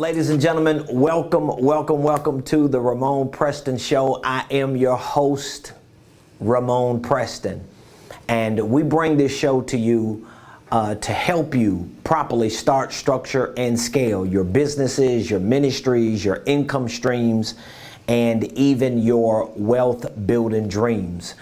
Ladies and gentlemen, welcome to the Ramon Preston Show. I am your host, Ramon Preston, and we bring this show to you to help you properly start, structure, and scale your businesses, your ministries, your income streams, and even your wealth building dreams.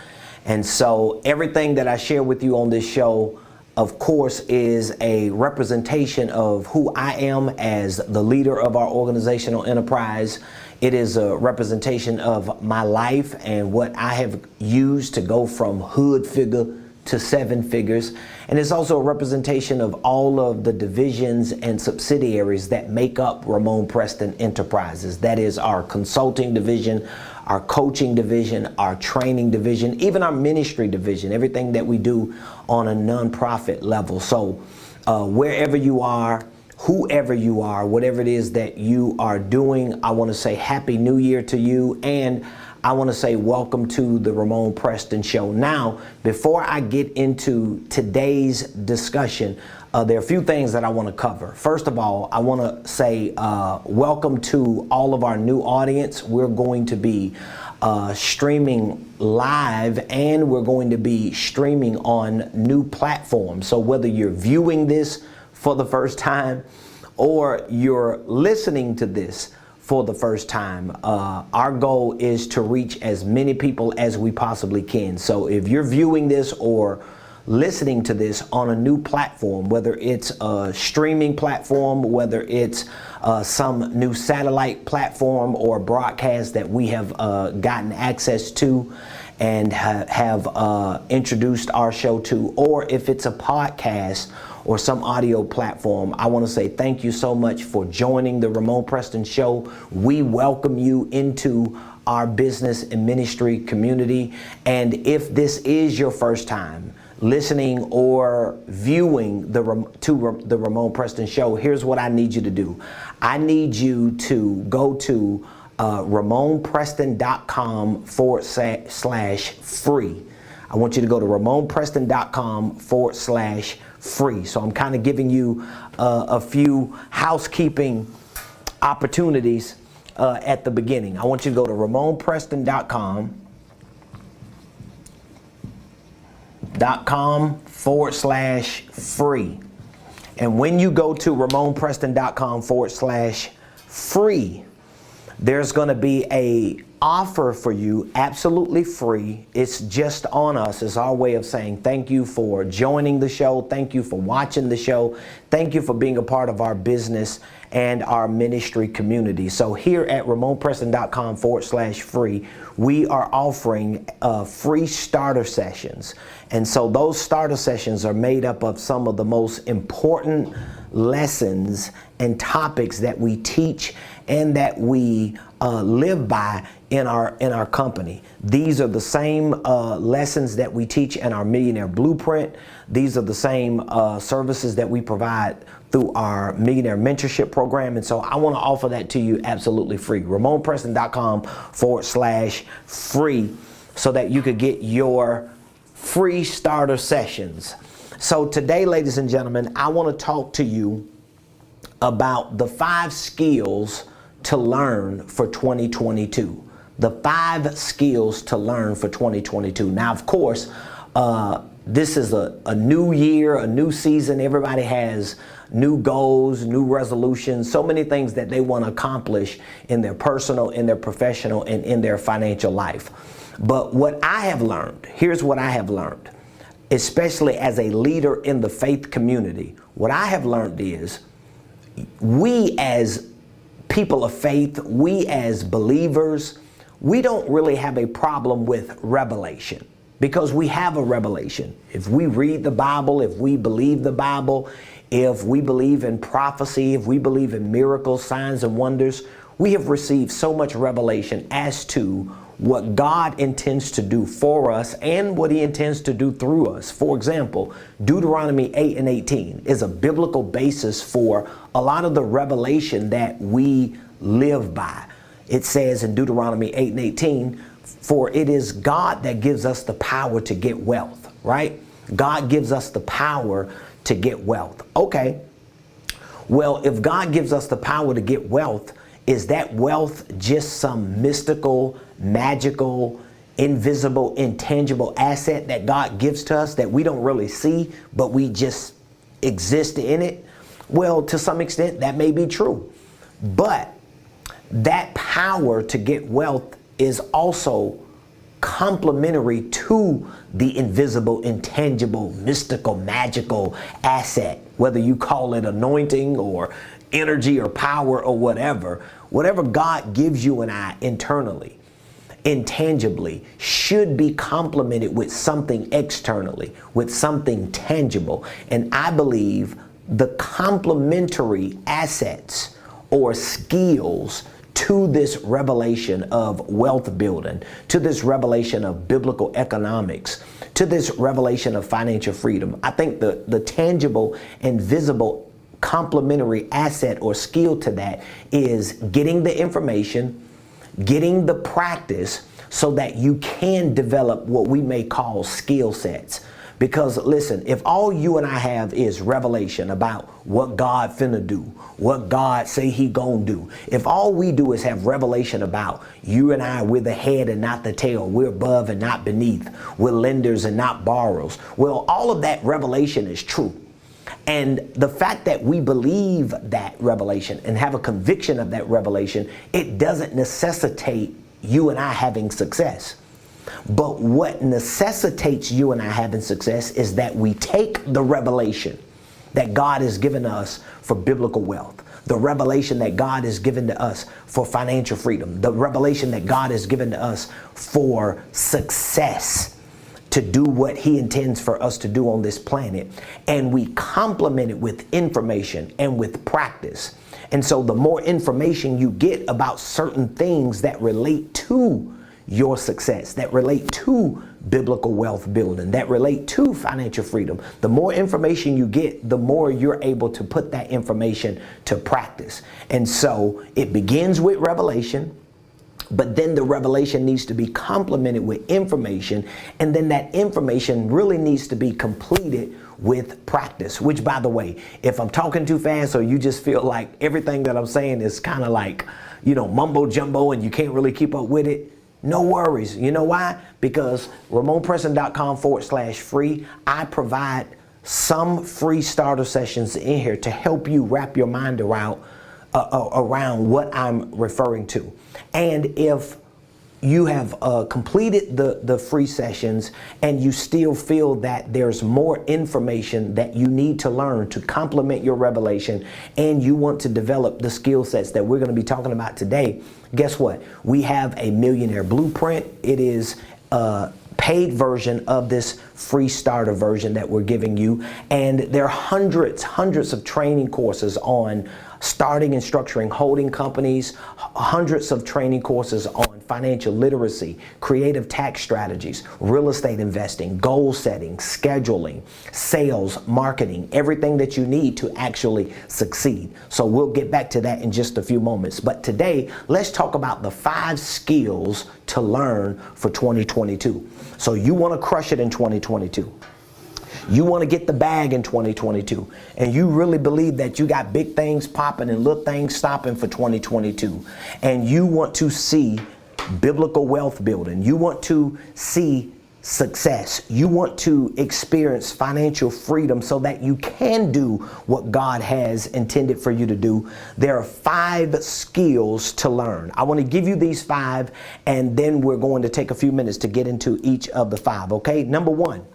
And so everything that I share with you on this show, of course, is a representation of who I am as the leader of our organizational enterprise. It is a representation of my life and what I have used to go from hood figure to seven figures. And it's also a representation of all of the divisions and subsidiaries that make up Ramon Preston Enterprises. That is our consulting division, our coaching division, our training division, even our ministry division, everything that we do on a nonprofit level. So wherever you are, whoever you are, whatever it is that you are doing, I want to say Happy New Year to you, and I want to say welcome to the Ramon Preston Show. Now, before I get into today's discussion, there are a few things that I want to cover. First of all, I want to say welcome to all of our new audience. We're going to be streaming live, and we're going to be streaming on new platforms. So whether you're viewing this for the first time or you're listening to this for the first time, our goal is to reach as many people as we possibly can. So if you're viewing this or listening to this on a new platform, whether it's a streaming platform, whether it's some new satellite platform or broadcast that we have gotten access to and have introduced our show to, or if it's a podcast or some audio platform, I want to say thank you so much for joining the Ramon Preston Show. We welcome you into our business and ministry community. And if this is your first time listening or viewing the Ramon Preston Show, here's what I need you to do. I need you to go to RamonPreston.com/free. I want you to go to RamonPreston.com/free. So I'm kind of giving you a few housekeeping opportunities at the beginning. I want you to go to RamonPreston.com/free. And when you go to RamonPreston.com/free, there's going to be a offer for you, absolutely free. It's just on us. It's our way of saying thank you for joining the show. Thank you for watching the show. Thank you for being a part of our business and our ministry community. So here at RamonPreston.com/free, we are offering free starter sessions. And so those starter sessions are made up of some of the most important lessons and topics that we teach and that we live by in our company. These are the same lessons that we teach in our Millionaire Blueprint. These are the same services that we provide through our Millionaire Mentorship program. And so I want to offer that to you absolutely free. RamonPreston.com/free, so that you could get your free starter sessions. So today, ladies and gentlemen, I want to talk to you about the 5 skills to learn for 2022. The 5 skills to learn for 2022. Now, of course, this is a new year, a new season. Everybody has new goals, new resolutions, so many things that they want to accomplish in their personal, in their professional, and in their financial life. But what I have learned, here's what I have learned, especially as a leader in the faith community. What I have learned is we as people of faith, we as believers, we don't really have a problem with revelation, because we have a revelation. If we read the Bible, if we believe the Bible, if we believe in prophecy, if we believe in miracles, signs, and wonders, we have received so much revelation as to what God intends to do for us and what He intends to do through us. For example, Deuteronomy 8:18 is a biblical basis for a lot of the revelation that we live by. It says in Deuteronomy 8:18, for it is God that gives us the power to get wealth, right? God gives us the power to get wealth. Okay. Well, if God gives us the power to get wealth, is that wealth just some mystical, magical, invisible, intangible asset that God gives to us that we don't really see, but we just exist in it? Well, to some extent, that may be true. But that power to get wealth is also complementary to the invisible, intangible, mystical, magical asset, whether you call it anointing or energy or power or whatever God gives you and I internally, intangibly, should be complemented with something externally, with something tangible. And I believe the complementary assets or skills to this revelation of wealth building, to this revelation of biblical economics, to this revelation of financial freedom, I think the tangible and visible complementary asset or skill to that is getting the information, getting the practice so that you can develop what we may call skill sets. Because listen, if all you and I have is revelation about what God finna do, what God say he gonna do, if all we do is have revelation about you and I, we're the head and not the tail, we're above and not beneath, we're lenders and not borrowers, well, all of that revelation is true. And the fact that we believe that revelation and have a conviction of that revelation, it doesn't necessitate you and I having success. But what necessitates you and I having success is that we take the revelation that God has given us for biblical wealth, the revelation that God has given to us for financial freedom, the revelation that God has given to us for success, to do what he intends for us to do on this planet. And we complement it with information and with practice. And so the more information you get about certain things that relate to your success, that relate to biblical wealth building, that relate to financial freedom, the more information you get, the more you're able to put that information to practice. And so it begins with revelation, but then the revelation needs to be complemented with information, and then that information really needs to be completed with practice. Which, by the way, if I'm talking too fast or you just feel like everything that I'm saying is kind of like, mumbo jumbo and you can't really keep up with it, no worries. You know why? Because RamonPreston.com/free, I provide some free starter sessions in here to help you wrap your mind around what I'm referring to. And if you have completed the free sessions and you still feel that there's more information that you need to learn to complement your revelation, and you want to develop the skill sets that we're going to be talking about today, guess what? We have a Millionaire Blueprint. It is a paid version of this free starter version that we're giving you. And there are hundreds of training courses on starting and structuring holding companies, hundreds of training courses on financial literacy, creative tax strategies, real estate investing, goal setting, scheduling, sales, marketing, everything that you need to actually succeed. So we'll get back to that in just a few moments. But today, let's talk about the 5 skills to learn for 2022. So you want to crush it in 2022. You want to get the bag in 2022, and you really believe that you got big things popping and little things stopping for 2022, and you want to see biblical wealth building. You want to see success. You want to experience financial freedom so that you can do what God has intended for you to do. There are 5 skills to learn. I want to give you these 5, and then we're going to take a few minutes to get into each of the 5, okay? Number 1.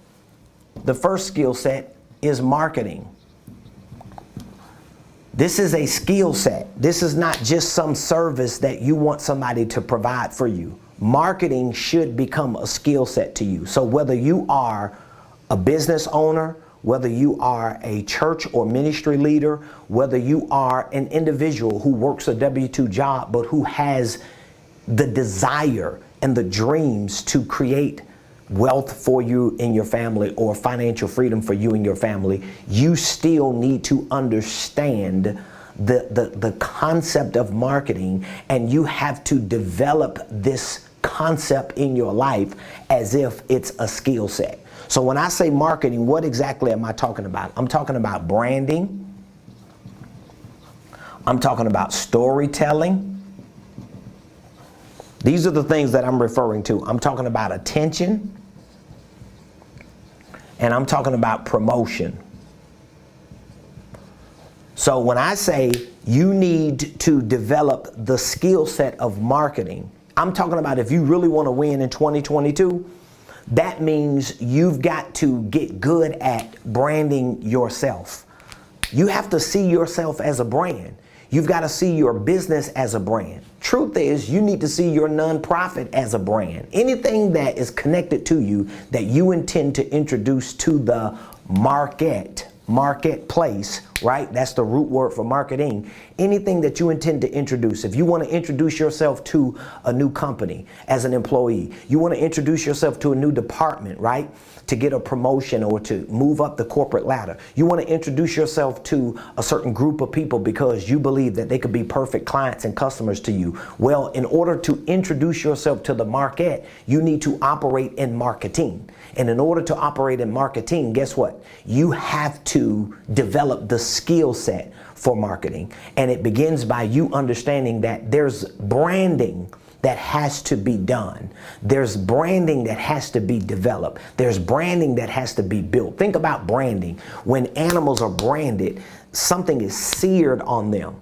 The first skill set is marketing. This is a skill set. This is not just some service that you want somebody to provide for you. Marketing should become a skill set to you. So whether you are a business owner, whether you are a church or ministry leader, whether you are an individual who works a W-2 job but who has the desire and the dreams to create wealth for you and your family, or financial freedom for you and your family, you still need to understand the concept of marketing, and you have to develop this concept in your life as if it's a skill set. So when I say marketing, what exactly am I talking about? I'm talking about branding. I'm talking about storytelling. These are the things that I'm referring to. I'm talking about attention, and I'm talking about promotion. So when I say you need to develop the skill set of marketing, I'm talking about if you really want to win in 2022, that means you've got to get good at branding yourself. You have to see yourself as a brand. You've got to see your business as a brand. Truth is, you need to see your nonprofit as a brand. Anything that is connected to you that you intend to introduce to the marketplace, right? That's the root word for marketing. Anything that you intend to introduce. If you want to introduce yourself to a new company as an employee, you want to introduce yourself to a new department, right? To get a promotion or to move up the corporate ladder. You want to introduce yourself to a certain group of people because you believe that they could be perfect clients and customers to you. Well, in order to introduce yourself to the market, you need to operate in marketing. And in order to operate in marketing, guess what? You have to develop the skill set for marketing. And it begins by you understanding that there's branding that has to be done. There's branding that has to be developed. There's branding that has to be built. Think about branding. When animals are branded, something is seared on them.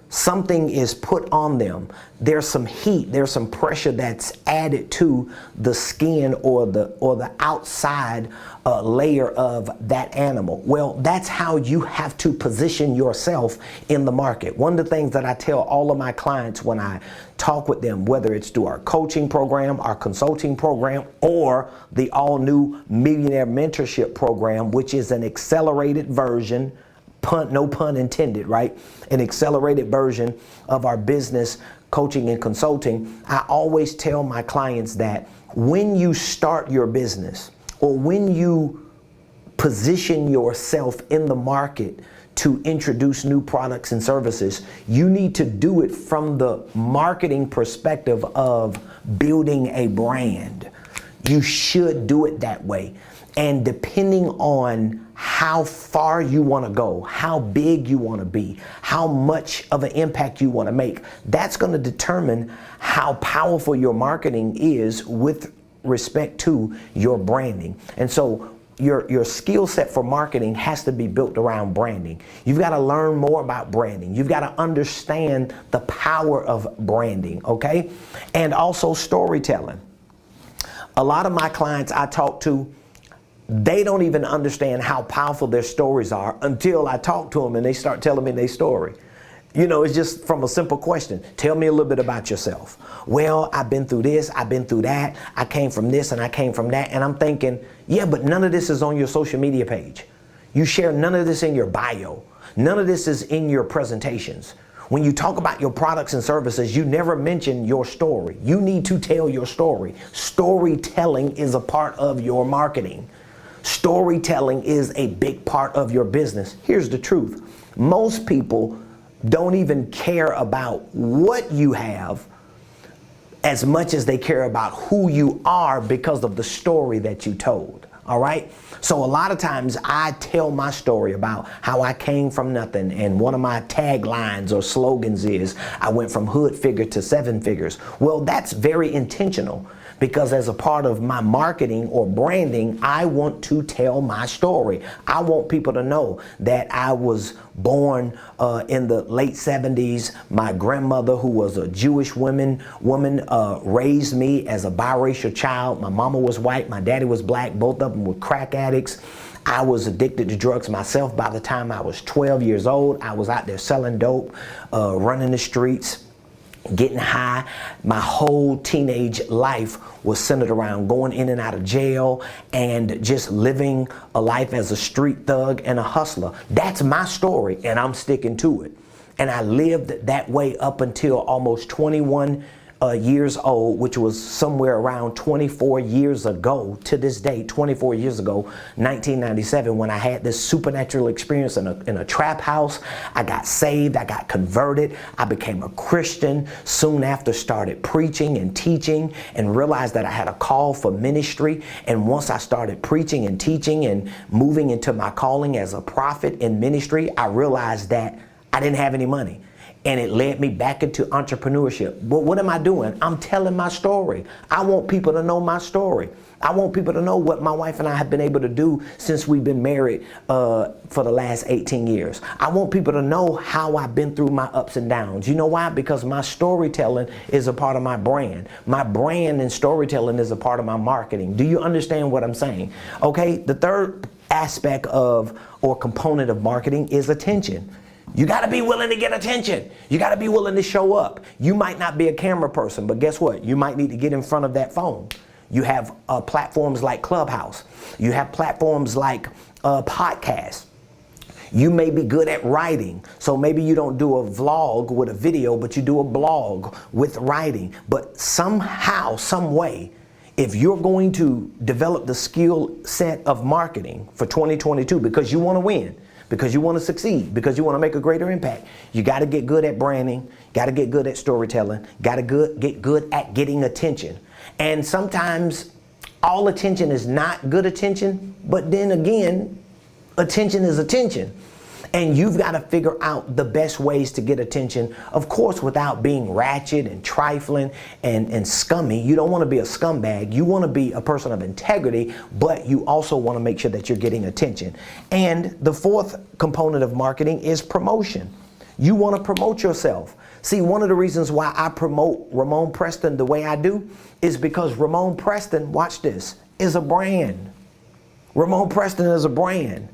Something is put on them. There's some heat, there's some pressure that's added to the skin or the outside layer of that animal. Well, that's how you have to position yourself in the market. One of the things that I tell all of my clients when I talk with them, whether it's through our coaching program, our consulting program, or the all new Millionaire Mentorship program, which is an accelerated version, no pun intended, right? An accelerated version of our business coaching and consulting. I always tell my clients that when you start your business or when you position yourself in the market to introduce new products and services, you need to do it from the marketing perspective of building a brand. You should do it that way. And depending on how far you want to go, how big you want to be, how much of an impact you want to make, that's going to determine how powerful your marketing is with respect to your branding. And so your skill set for marketing has to be built around branding. You've got to learn more about branding. You've got to understand the power of branding, okay? And also storytelling. A lot of my clients I talk to, they don't even understand how powerful their stories are until I talk to them and they start telling me their story. You know, it's just from a simple question. Tell me a little bit about yourself. Well, I've been through this, I've been through that, I came from this and I came from that. And I'm thinking, yeah, but none of this is on your social media page. You share none of this in your bio. None of this is in your presentations. When you talk about your products and services, you never mention your story. You need to tell your story. Storytelling is a part of your marketing. Storytelling is a big part of your business. Here's the truth. Most people don't even care about what you have as much as they care about who you are because of the story that you told. All right? So a lot of times I tell my story about how I came from nothing, and one of my taglines or slogans is, I went from hood figure to seven figures. Well, that's very intentional, because as a part of my marketing or branding, I want to tell my story. I want people to know that I was born in the late 70s. My grandmother, who was a Jewish woman, raised me as a biracial child. My mama was white, my daddy was black, both of them were crack addicts. I was addicted to drugs myself by the time I was 12 years old. I was out there selling dope, running the streets, getting high. My whole teenage life was centered around going in and out of jail and just living a life as a street thug and a hustler. That's my story, and I'm sticking to it. And I lived that way up until almost 21 years old, which was somewhere around 24 years ago to this day, 24 years ago, 1997, when I had this supernatural experience in a trap house. I got saved, I got converted, I became a Christian, soon after started preaching and teaching and realized that I had a call for ministry. And once I started preaching and teaching and moving into my calling as a prophet in ministry, I realized that I didn't have any money. and it led me back into entrepreneurship. But what am I doing? I'm telling my story. I want people to know my story. I want people to know what my wife and I have been able to do since we've been married for the last 18 years. I want people to know how I've been through my ups and downs. You know why? Because my storytelling is a part of my brand. My brand and storytelling is a part of my marketing. Do you understand what I'm saying? Okay, the third aspect of or component of marketing is attention. You got to be willing to get attention. You got to be willing to show up. You might not be a camera person, but guess what? You might need to get in front of that phone. You have platforms like Clubhouse. You have platforms like podcasts. You may be good at writing. So maybe you don't do a vlog with a video, but you do a blog with writing. But somehow, some way, if you're going to develop the skill set of marketing for 2022 because you want to win, because you want to succeed, because you want to make a greater impact, you got to get good at branding, got to get good at storytelling, got to get good at getting attention. And sometimes all attention is not good attention, but then again, attention is attention. And you've got to figure out the best ways to get attention, of course, without being ratchet and trifling and scummy. You don't want to be a scumbag. You want to be a person of integrity, but you also want to make sure that you're getting attention. And the fourth component of marketing is promotion. You want to promote yourself. See, one of the reasons why I promote Ramon Preston the way I do is because Ramon Preston, watch this, is a brand. Ramon Preston is a brand.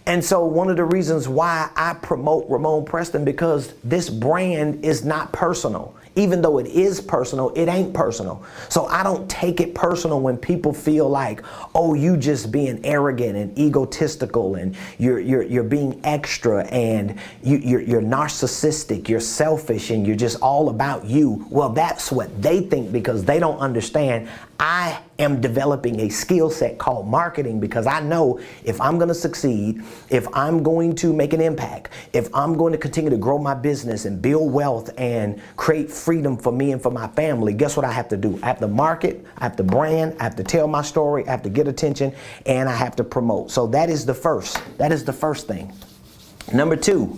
And so one of the reasons why I promote Ramon Preston, because this brand is not personal. Even though it is personal, it ain't personal. So I don't take it personal when people feel like, oh, you just being arrogant and egotistical and you're being extra and you're narcissistic, you're selfish and you're just all about you. Well, that's what they think because they don't understand. I am developing a skill set called marketing because I know if I'm going to succeed, if I'm going to make an impact, if I'm going to continue to grow my business and build wealth and create freedom for me and for my family, guess what I have to do? I have to market, I have to brand, I have to tell my story, I have to get attention, and I have to promote. So that is the first. That is the first thing. Number two.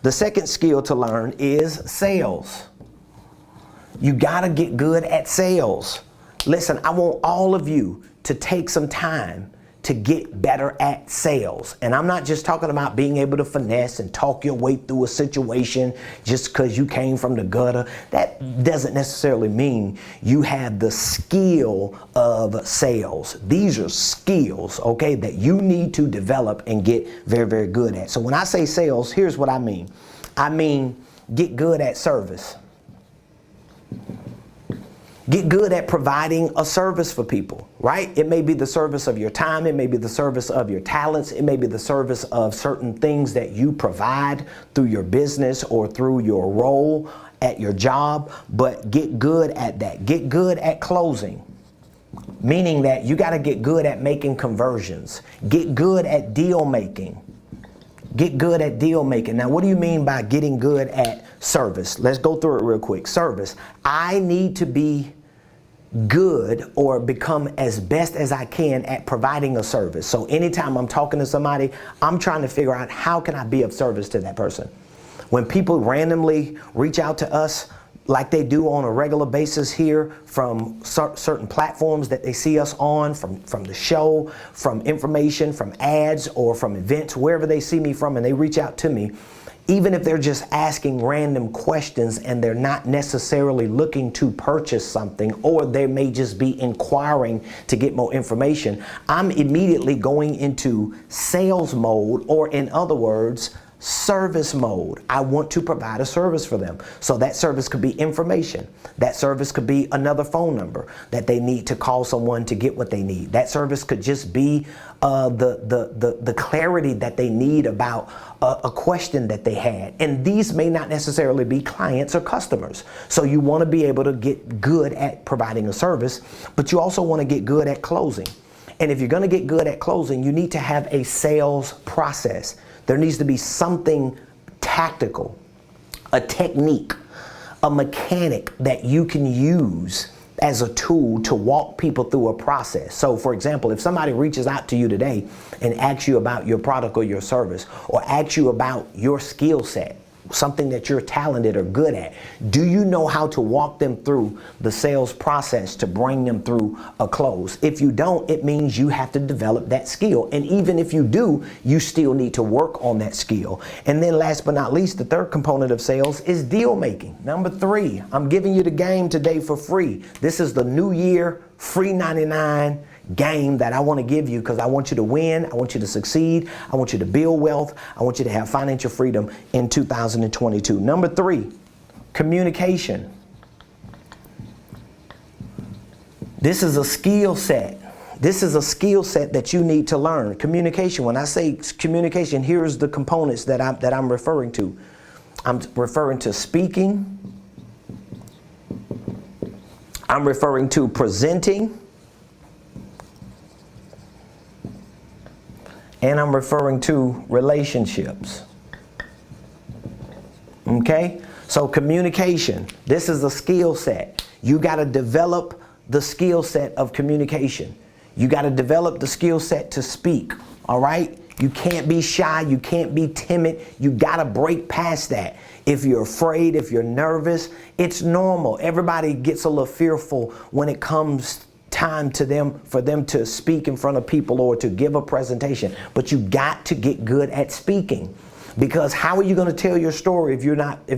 The second skill to learn is sales. You gotta get good at sales. Listen, I want all of you to take some time to get better at sales. And I'm not just talking about being able to finesse and talk your way through a situation just because you came from the gutter. That doesn't necessarily mean you have the skill of sales. These are skills, okay, that you need to develop and get very, very good at. So when I say sales, here's what I mean. I mean, get good at service. Get good at providing a service for people, right? It may be the service of your time. It may be the service of your talents. It may be the service of certain things that you provide through your business or through your role at your job, but get good at that. Get good at closing, meaning that you got to get good at making conversions. Get good at deal making. Get good at deal making. Now, what do you mean by getting good at service? Let's go through it real quick. Service. I need to be good or become as best as I can at providing a service. So anytime I'm talking to somebody, I'm trying to figure out how can I be of service to that person. When people randomly reach out to us like they do on a regular basis here from certain platforms that they see us on, from the show, from information, from ads, or from events, wherever they see me from, and they reach out to me, even if they're just asking random questions and they're not necessarily looking to purchase something, or they may just be inquiring to get more information, I'm immediately going into sales mode, or in other words, service mode. I want to provide a service for them. So that service could be information. That service could be another phone number that they need to call someone to get what they need. That service could just be the clarity that they need about a question that they had. And these may not necessarily be clients or customers. So you want to be able to get good at providing a service, but you also want to get good at closing. And if you're going to get good at closing, you need to have a sales process. There needs to be something tactical, a technique, a mechanic that you can use as a tool to walk people through a process. So for example, if somebody reaches out to you today and asks you about your product or your service, or asks you about your skill set, something that you're talented or good at, do you know how to walk them through the sales process to bring them through a close? If you don't, it means you have to develop that skill. And even if you do, you still need to work on that skill. And then last but not least, the third component of sales is deal making. Number 3, I'm giving you the game today for free. This is the new year, free 99 game that I want to give you, because I want you to win, I want you to succeed, I want you to build wealth, I want you to have financial freedom in 2022. Number 3, communication. This is a skill set. This is a skill set that you need to learn. Communication. When I say communication, here's the components that I'm referring to. I'm referring to speaking. I'm referring to presenting. And I'm referring to relationships. Okay? So communication, this is a skill set. You got to develop the skill set of communication. You got to develop the skill set to speak. All right? You can't be shy. You can't be timid. You got to break past that. If you're afraid, if you're nervous, it's normal. Everybody gets a little fearful when it comes time to them, for them to speak in front of people or to give a presentation. But you got to get good at speaking, because how are you going to tell your story if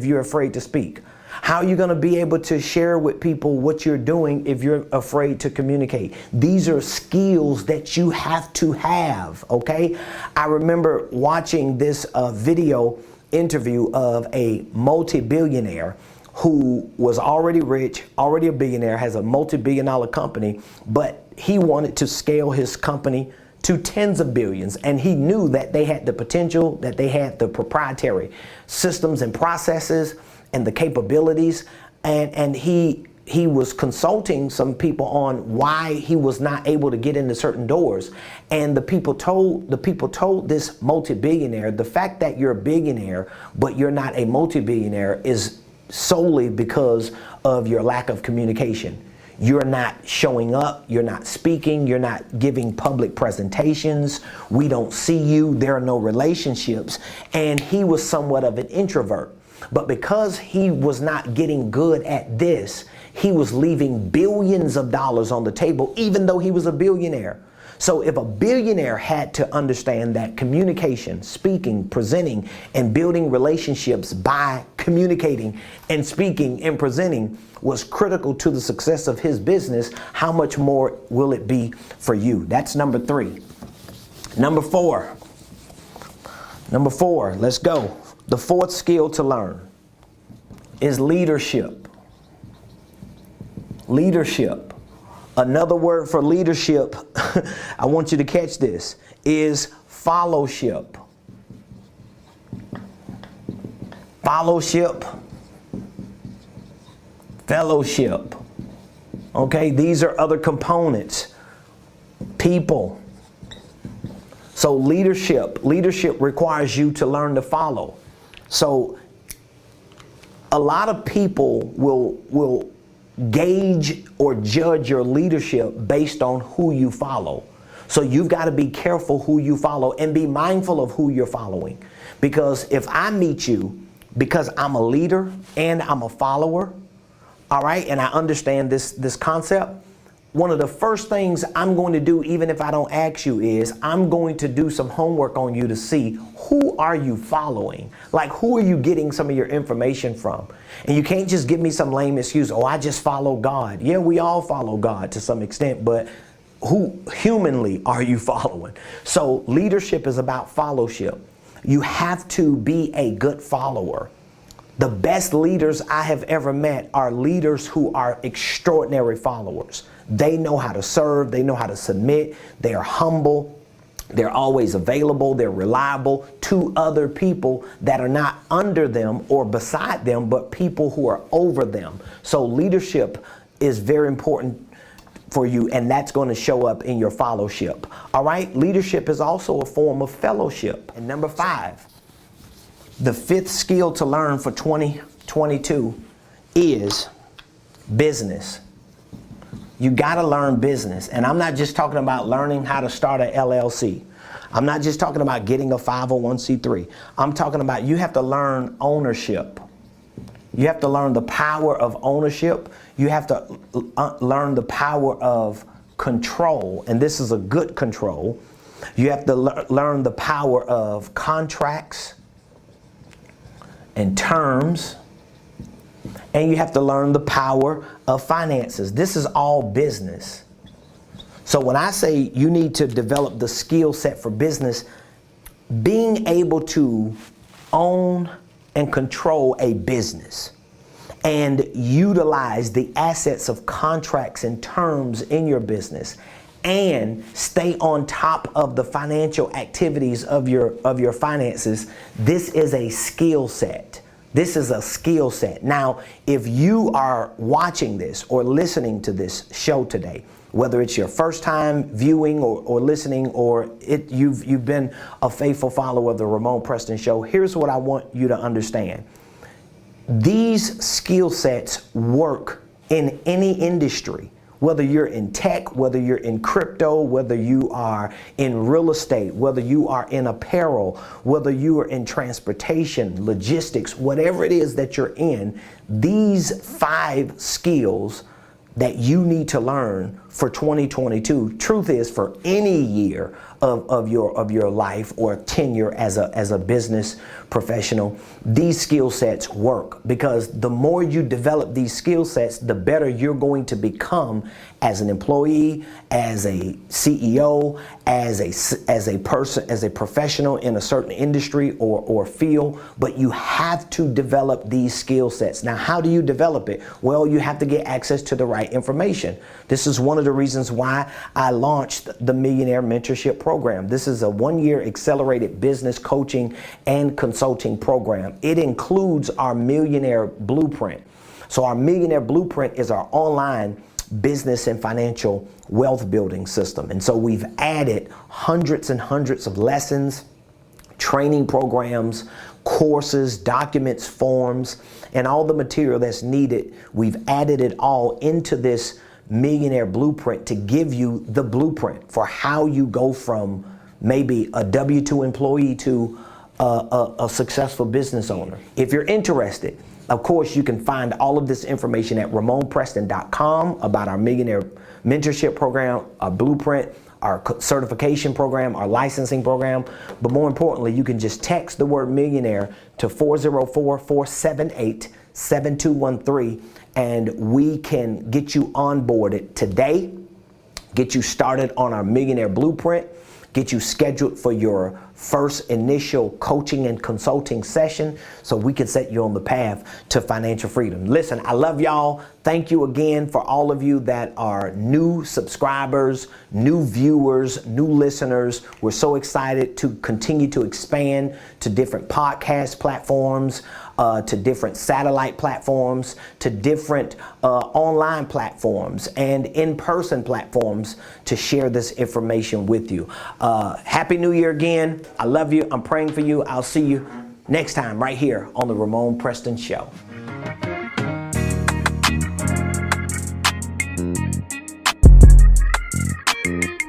you're afraid to speak? How are you going to be able to share with people what you're doing if you're afraid to communicate? These are skills that you have to have, okay? I remember watching this video interview of a multi-billionaire who was already rich, already a billionaire, has a multi-billion-dollar company, but he wanted to scale his company to tens of billions. And he knew that they had the potential, that they had the proprietary systems and processes and the capabilities. And he was consulting some people on why he was not able to get into certain doors. And the people told this multi-billionaire, the fact that you're a billionaire, but you're not a multi-billionaire is solely because of your lack of communication. You're not showing up, you're not speaking, you're not giving public presentations, we don't see you, there are no relationships. And he was somewhat of an introvert. But because he was not getting good at this, he was leaving billions of dollars on the table, even though he was a billionaire. So if a billionaire had to understand that communication, speaking, presenting, and building relationships by communicating and speaking and presenting was critical to the success of his business, how much more will it be for you? That's number 3. Number 4, let's go. The 4th skill to learn is leadership. Leadership. Another word for leadership, I want you to catch this, is fellowship. Fellowship. Fellowship. Okay, these are other components. People. So leadership requires you to learn to follow. So a lot of people will gauge or judge your leadership based on who you follow. So you've got to be careful who you follow and be mindful of who you're following. Because if I meet you because I'm a leader and I'm a follower, all right, and I understand this concept, one of the first things I'm going to do, even if I don't ask you, is I'm going to do some homework on you to see who are you following? Like, who are you getting some of your information from? And you can't just give me some lame excuse, oh, I just follow God. Yeah, we all follow God to some extent, but who humanly are you following? So leadership is about fellowship. You have to be a good follower. The best leaders I have ever met are leaders who are extraordinary followers. They know how to serve, they know how to submit, they are humble, they're always available, they're reliable to other people that are not under them or beside them, but people who are over them. So leadership is very important for you, and that's going to show up in your fellowship. All right, leadership is also a form of fellowship. And number 5, the 5th skill to learn for 2022 is business. You got to learn business. And I'm not just talking about learning how to start an LLC. I'm not just talking about getting a 501c3. I'm talking about you have to learn ownership. You have to learn the power of ownership. You have to learn the power of control. And this is a good control. You have to learn the power of contracts and terms. And you have to learn the power of finances. This is all business. So when I say you need to develop the skill set for business, being able to own and control a business and utilize the assets of contracts and terms in your business and stay on top of the financial activities of your finances, this is a skill set. This is a skill set. Now, if you are watching this or listening to this show today, whether it's your first time viewing or listening, or you've been a faithful follower of the Ramon Preston Show, here's what I want you to understand. These skill sets work in any industry, whether you're in tech, whether you're in crypto, whether you are in real estate, whether you are in apparel, whether you are in transportation, logistics, whatever it is that you're in, these 5 skills that you need to learn for 2022. Truth is, for any year of your life or tenure as a business professional, these skill sets work, because the more you develop these skill sets, the better you're going to become as an employee, as a CEO, as a person, as a professional in a certain industry or field. But you have to develop these skill sets. Now, how do you develop it? Well, you have to get access to the right information. This is one of the reasons why I launched the Millionaire Mentorship Program. This is a 1-year accelerated business coaching and consulting program. It includes our Millionaire Blueprint. So our Millionaire Blueprint is our online business and financial wealth building system. And so we've added hundreds and hundreds of lessons, training programs, courses, documents, forms, and all the material that's needed. We've added it all into this Millionaire Blueprint to give you the blueprint for how you go from maybe a W-2 employee to a successful business owner. If you're interested, of course, you can find all of this information at RamonPreston.com about our Millionaire Mentorship Program, our Blueprint, our certification program, our licensing program. But more importantly, you can just text the word millionaire to 404-478-7213, and we can get you onboarded today, get you started on our Millionaire Blueprint, get you scheduled for your first initial coaching and consulting session so we can set you on the path to financial freedom. Listen, I love y'all. Thank you again for all of you that are new subscribers, new viewers, new listeners. We're so excited to continue to expand to different podcast platforms, to different satellite platforms, to different online platforms and in-person platforms to share this information with you. Happy New Year again. I love you. I'm praying for you. I'll see you next time right here on the Ramon Preston Show.